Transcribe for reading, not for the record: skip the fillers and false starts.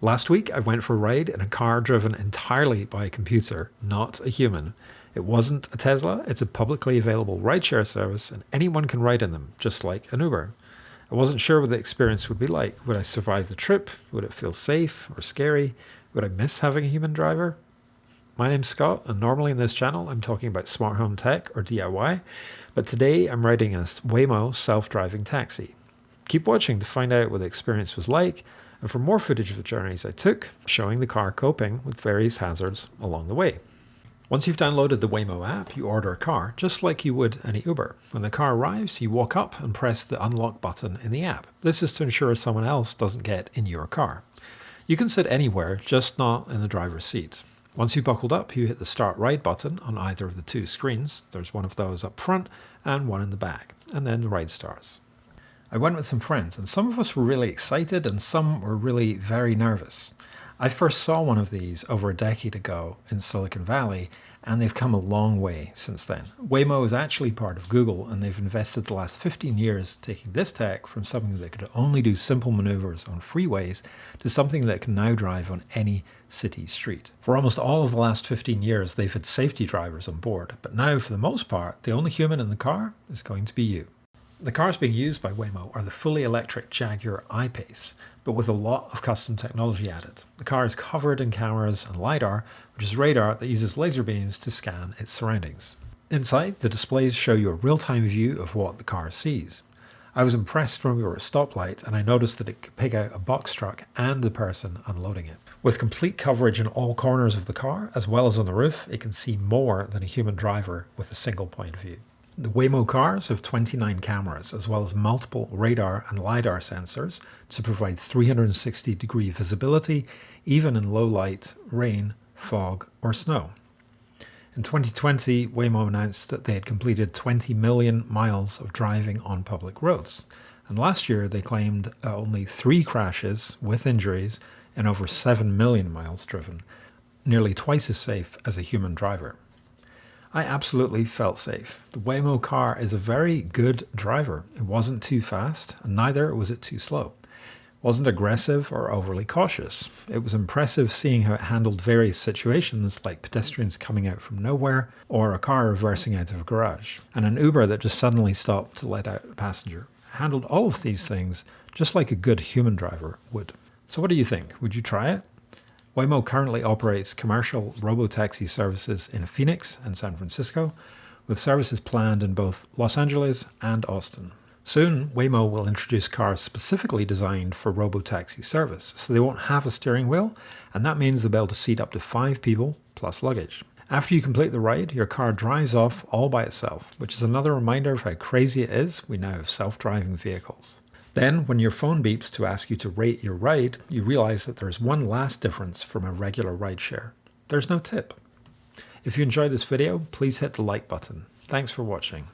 Last week, I went for a ride in a car driven entirely by a computer, not a human. It wasn't a Tesla, it's a publicly available rideshare service, and anyone can ride in them, just like an Uber. I wasn't sure what the experience would be like. Would I survive the trip? Would it feel safe or scary? Would I miss having a human driver? My name's Scott, and normally in this channel I'm talking about smart home tech or DIY, but today I'm riding in a Waymo self-driving taxi. Keep watching to find out what the experience was like, and for more footage of the journeys I took, showing the car coping with various hazards along the way. Once you've downloaded the Waymo app, you order a car, just like you would any Uber. When the car arrives, you walk up and press the unlock button in the app. This is to ensure someone else doesn't get in your car. You can sit anywhere, just not in the driver's seat. Once you've buckled up, you hit the start ride button on either of the two screens. There's one of those up front and one in the back, and then the ride starts. I went with some friends, and some of us were really excited and some were really very nervous. I first saw one of these over a decade ago in Silicon Valley, and they've come a long way since then. Waymo is actually part of Google, and they've invested the last 15 years taking this tech from something that could only do simple maneuvers on freeways to something that can now drive on any city street. For almost all of the last 15 years, they've had safety drivers on board, but now, for the most part, the only human in the car is going to be you. The cars being used by Waymo are the fully electric Jaguar I-Pace, but with a lot of custom technology added. The car is covered in cameras and LiDAR, which is radar that uses laser beams to scan its surroundings. Inside, the displays show you a real-time view of what the car sees. I was impressed when we were at a stoplight and I noticed that it could pick out a box truck and the person unloading it. With complete coverage in all corners of the car, as well as on the roof, it can see more than a human driver with a single point of view. The Waymo cars have 29 cameras, as well as multiple radar and LiDAR sensors to provide 360-degree visibility, even in low light, rain, fog, or snow. In 2020, Waymo announced that they had completed 20 million miles of driving on public roads. And last year, they claimed only 3 crashes with injuries and over 7 million miles driven, nearly twice as safe as a human driver. I absolutely felt safe. The Waymo car is a very good driver. It wasn't too fast, and neither was it too slow. It wasn't aggressive or overly cautious. It was impressive seeing how it handled various situations like pedestrians coming out from nowhere or a car reversing out of a garage, and an Uber that just suddenly stopped to let out a passenger. It handled all of these things just like a good human driver would. So what do you think? Would you try it? Waymo currently operates commercial robotaxi services in Phoenix and San Francisco, with services planned in both Los Angeles and Austin. Soon, Waymo will introduce cars specifically designed for robotaxi service, so they won't have a steering wheel, and that means they'll be able to seat up to 5 people plus luggage. After you complete the ride, your car drives off all by itself, which is another reminder of how crazy it is we now have self-driving vehicles. Then, when your phone beeps to ask you to rate your ride, you realize that there's one last difference from a regular rideshare. There's no tip. If you enjoyed this video, please hit the like button. Thanks for watching.